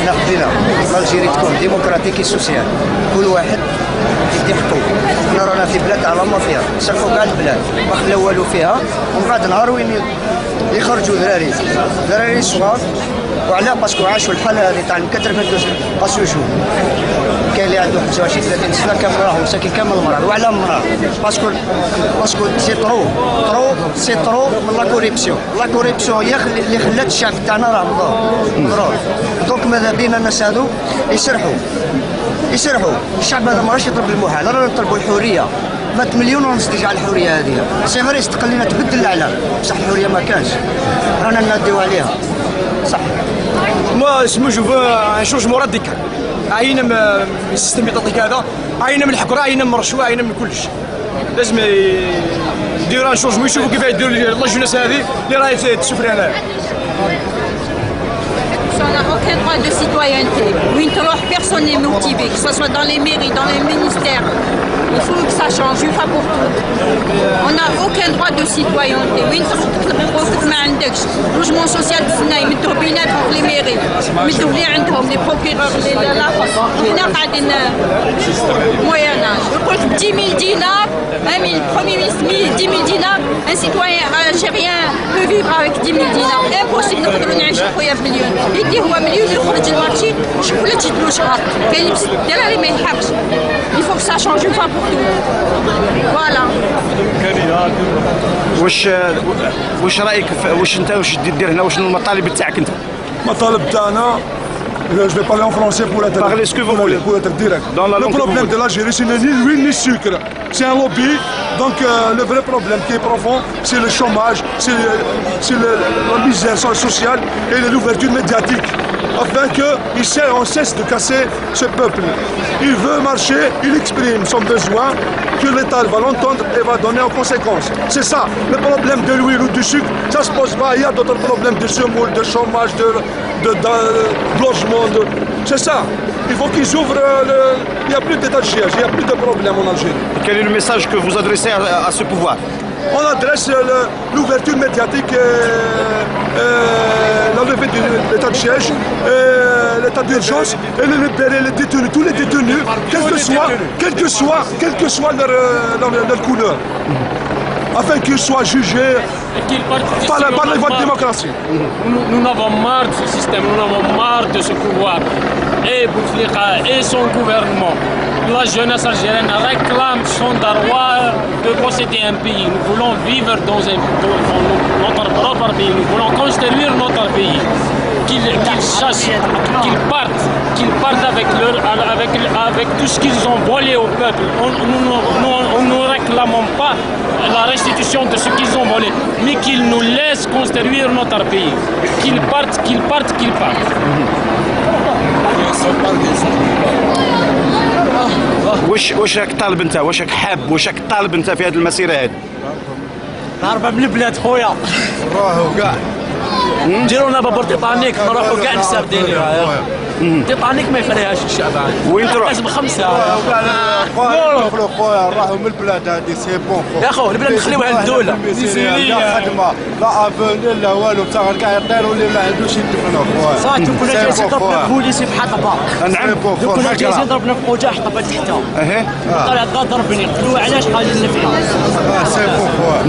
حنا حبينا الجيري تكون ديمقراطيكي سوسيال، كل واحد يدي حقوقه. حنا رانا في بلاد على ما فيها، سرقوا كاع البلاد ما خلاو والو فيها، ومن بعد نهار وين يخرجوا دراري صغار. وعلاه باسكو عاشوا الحاله هذه تاع الكتر باسكو شوف كاين اللي عنده 25 30 سنه كامل راهو مساكين كامل مرض. وعلاه مرض؟ باسكو سي ترو من لا كوريبسيون هي اللي خلات الشعب تاعنا راه مضروب. دونك ماذا بينا الناس هذو يسرحوا الشعب هذا ما راهش يطلب المحال، رانا نطلبوا الحريه. مات مليون ونص ديجا على الحريه هذه، سي فري استقلينا تبدل الاعلام بصح الحريه ما كانش، رانا ناديو عليها صح. Moi, je veux un changement radical. عاينا من السيستم البيطاطي هذا، عاينا من الحكره، عاينا من الرشوه، عاينا من كلش. لازم يديروا ان شونجمون، يشوفوا كيف يديروا لا جوناس هذه اللي راهي تسفري هنايا. On n'a aucun droit de citoyenneté. Personne n'est motivé, que ce soit dans les mairies, dans les ministères. Il faut que ça change une fois pour toutes. On n'a aucun droit de citoyenneté. Logement social, يمدوا بيناتهم les mairies. يمدوا اللي عندهم les procureurs, هنا قاعدين moyen âge. يقول 10 000 دينار, Premier ministre 10 000 dinars, un citoyen algérien peut vivre avec 10 000 dinars. Impossible نقدروا نعيشوا خويا بمليون. يدي هو مليون يخرج المارشي شوف ولا تجد له شهر. كاين لبس الدراري ما يلحقش. Il faut que ça change une fois pour toutes. Voilà. واش رايك واش انت واش دير هنا وشنو المطالب تاعك انت؟ المطالب تاعنا je vais parler en français pour être Parlez ce que vous voulez. Pour être direct. Le problème de l'Algérie, c'est ni l'huile ni le sucre. C'est un lobby. Donc le vrai problème qui est profond, c'est le chômage, c'est la misère sociale et l'ouverture médiatique. Afin qu'on cesse de casser ce peuple. Il veut marcher, il exprime son besoin, que l'État va l'entendre et va donner en conséquence. C'est ça, le problème de l'huile ou du sucre, ça ne se pose pas. Il y a d'autres problèmes de semoule, de chômage, de logement. C'est ça. Il faut qu'ils ouvrent. Il n'y a plus d'état de siège, il n'y a plus de problème en Algérie. Quel est le message que vous adressez à ce pouvoir? On adresse l'ouverture médiatique, la levée de l'état de siège, l'état d'urgence et libérer les détenus, tous les détenus, quelle que soit leur couleur, afin qu'ils soient jugés par la voie de démocratie. Nous n'avons marre de ce système, nous n'avons marre de ce pouvoir. Et Bouteflika et son gouvernement, la jeunesse algérienne réclame son droit de posséder un pays. Nous voulons vivre dans notre propre pays, nous voulons construire notre pays. Qu'ils chassent, qu'ils partent avec tout ce qu'ils ont volé au peuple. Nous ne réclamons pas la restitution de ce qu'ils ont volé, mais qu'ils nous laissent construire notre pays. Qu'ils partent. واش راك طالب انت؟ واش راك حاب؟ واش راك طالب انت في هذه المسيره هذه؟ هربا من البلاد خويا. راهو كاع نديروا لنا بابور تيطانيك نروحوا كاع للساب ديالنا. تيطانيك ما يخليهاش الشعب. وين تروح؟ لازم 5. خويا نروحوا من البلاد هذه سي بون خويا. يا خو البلاد نخليوها للدوله. لا خدمه لا افوني لا والو تا كاع يطيروا اللي ما عندوش يدفنوا خويا. صافي كنا جالسين ضربنا في بوليسي في حطبه. نعم كنا جالسين ضربنا في قوجه حطبه تحتها. طلع ضربني قالوا علاش قال لنا فيها. سي بون خويا.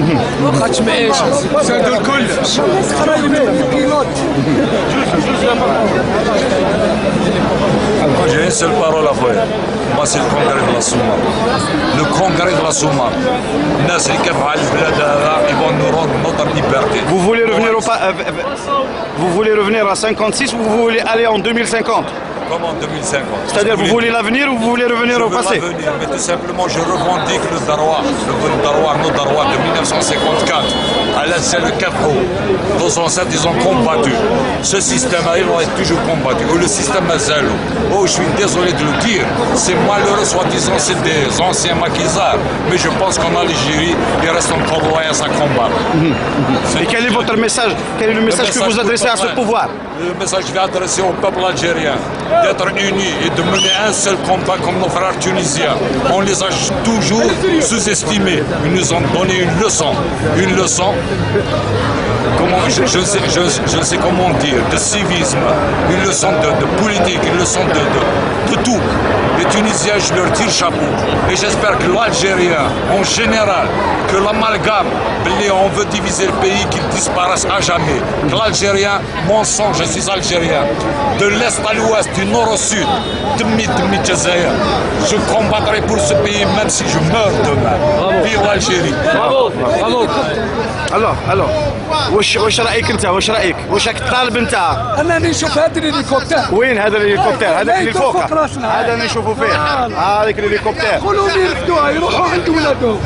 واخا تمعيش زادوا الكل. J'ai une seule parole à faire. Moi, c'est le congrès de la Souma. Le congrès de la Souma. Ils vont nous rendre notre liberté. Vous voulez revenir à 56 ou vous voulez aller en 2050? Comme en 2050. C'est-à-dire vous voulez l'avenir ou vous voulez revenir au passé? L'avenir, mais tout simplement je revendique le daroua, nos daroua de 1954. À l'aide c'est le Kafrou. Dans ancêtres ils ont combattu. Ce système-là, ils vont être toujours combattu. Ou le système Mazalou. Oh, je suis désolé de le dire. C'est malheureux, soi-disant, c'est des anciens maquisards. Mais je pense qu'en Algérie, il reste encore loin à combattre. Et quel est votre message? Quel est le message que vous adressez à ce pouvoir? Le message que je vais adresser au peuple algérien. d'être unis et de mener un seul combat comme nos frères tunisiens. On les a toujours sous-estimés. Ils nous ont donné une leçon. Une leçon, comment, je ne sais comment dire, de civisme, une leçon de politique, une leçon de tout. Les Tunisiens, je leur tire chapeau. Et j'espère que l'Algérien, en général, que l'amalgame, on veut diviser le pays, qu'il disparaisse à jamais. Que l'Algérien, mon sang, je suis Algérien. De l'Est à l'Ouest, du Nord au Sud, je combattrai pour ce pays même si je meurs demain. Vive l'Algérie. برافو برافو. الو واش رايك انت؟ واش رايك؟ واش راك طالب انت؟ انني نشوف هذا الهليكوبتر. وين هذا الهليكوبتر؟ هذا اللي فوق هذا اللي نشوفوا فيه. هذاك الهليكوبتر. قولوا لي يرفدوها يروحوا عند ولادهم.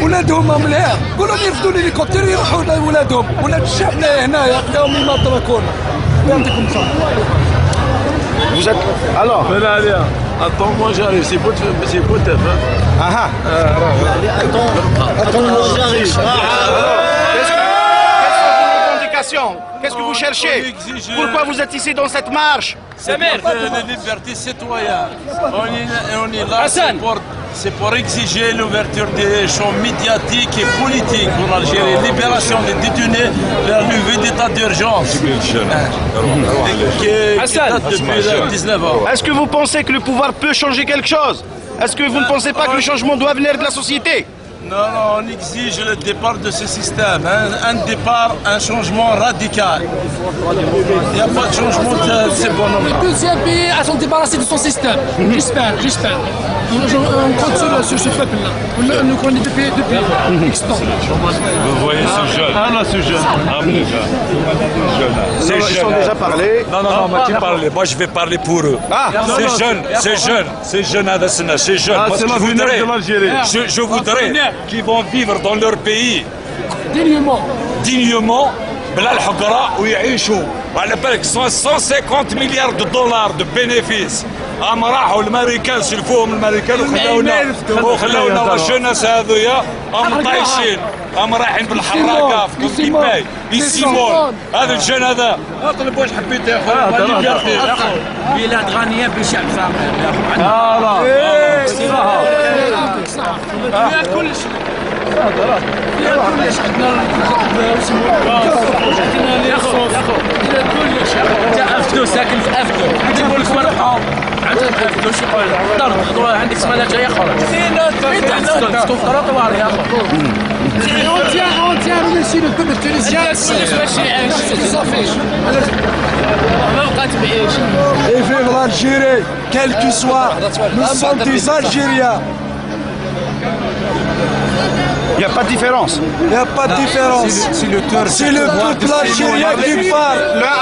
ولادهم هم لها. قولوا لي يرفدوا الهليكوبتر يروحوا لولادهم. ولاد الشعب هنايا خليهم يمطركونا. يعطيكم الصحة. Vous êtes... Alors Attends, moi j'arrive, c'est peut-être. Ah Attends, moi j'arrive. Qu'est-ce que vous cherchez? Pourquoi vous êtes ici dans cette marche? C'est la liberté citoyenne. On est là, c'est pour exiger l'ouverture des champs médiatiques et politiques pour l'Algérie, libération des détenus, la levée d'état d'urgence. Qui date depuis 19 ans. Est-ce que vous pensez que le pouvoir peut changer quelque chose? Est-ce que vous ne pensez pas que le changement doit venir de la société? Non, on exige le départ de ce système, un départ, un changement radical. Il n'y a pas de changement, c'est bon. Le deuxième pays à s'en débarrasser de son système. J'espère. On compte sur ce peuple-là. Nous connaissons depuis X temps. Vous voyez ce jeune. Ce jeune. Ils sont déjà parlé. Non, tu parles. Moi, je vais parler pour eux. Ces jeunes, C'est l'avenir de l'Algérie. Je voudrais qu'ils vont vivre dans leur pays dignement, بلا الحقرة ويعيشوا. وعلى بالك 150 مليار دولار de bénéfices. أما راحوا الأمريكان سلفوهم الأمريكان وخلاونا الجنس هذويا أما طايشين أما رايحين بالحراقة في كيباي يسيمون. هذا الجن هذا اطلب واش حبيت يا اخو. بلاد غنية بشعب فقير. كل شيء. افدو ساكن في افدو يجيبوا لك ورقه عندك افدو شي ضرب عندك سمانه جايه خرج انت عندك تروطوار يا اخو. On tient à remercier le peuple tunisien. Et vive l'Algérie, quel qu'il soit, nous sommes des Algériens. Il n'y a pas de différence. Il n'y a pas de différence. C'est le peuple algérien qui parle.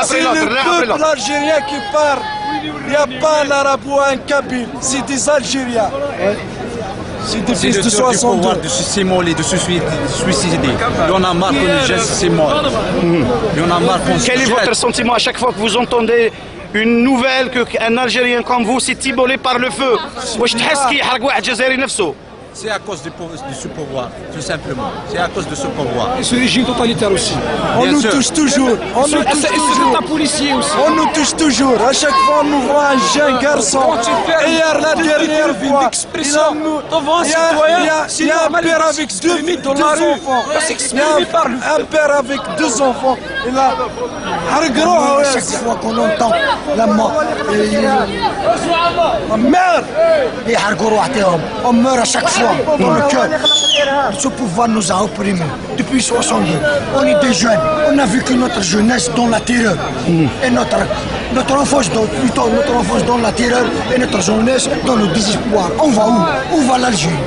C'est le peuple algérien qui parle. Il n'y a pas un arabe ou un kabyle. C'est des Algériens. C'est des fils de 62. De se s'immoler, de se suicider. Il y en a marre que les gens s'immolent. Il y en a marre qu'on se Quel est jette. votre sentiment à chaque fois que vous entendez une nouvelle qu'un Algérien comme vous s'est immolé par le feu? واش تحس كي يحرق واحد جزائري نفسه؟ C'est à cause de ce pouvoir, tout simplement. C'est à cause de ce pouvoir. Et ce régime totalitaire aussi. On Bien nous sûr. touche toujours. On nous touche toujours. policier aussi. On nous touche toujours. À chaque fois, on nous voit un jeune garçon. Et hier, la dernière fois, il a un père avec deux enfants. Il y a un père avec deux enfants. Il a à chaque fois qu'on entend la mort. Merde. On meurt à chaque fois dans le cœur. Ce pouvoir nous a opprimés depuis 62. On est des jeunes. On a vécu notre jeunesse dans la terreur. Et notre enfance dans la terreur et notre jeunesse dans le désespoir. On va où? Où va l'Algérie?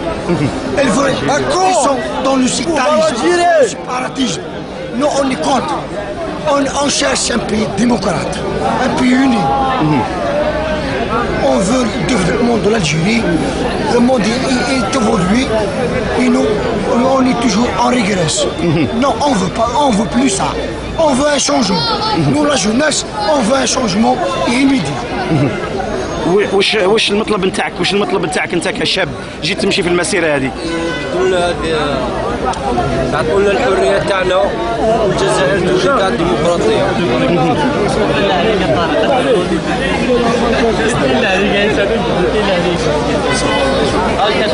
Ils sont dans le sectarisme, le séparatisme. Nous, on est contre. On cherche un pays démocrate, un pays uni. On veut le développement de l'Algérie. Le monde est évolué et nous, on est toujours en régresse. Non, on veut pas, on veut plus ça. On veut un changement. Nous, la jeunesse, on veut un changement immédiat. واش المطلب نتاعك؟ واش المطلب نتاعك انت كشاب جيت تمشي في المسيره هذه؟ تعطونا الحريه تاعنا والجزائر تولي تاع الديمقراطيه. Olha,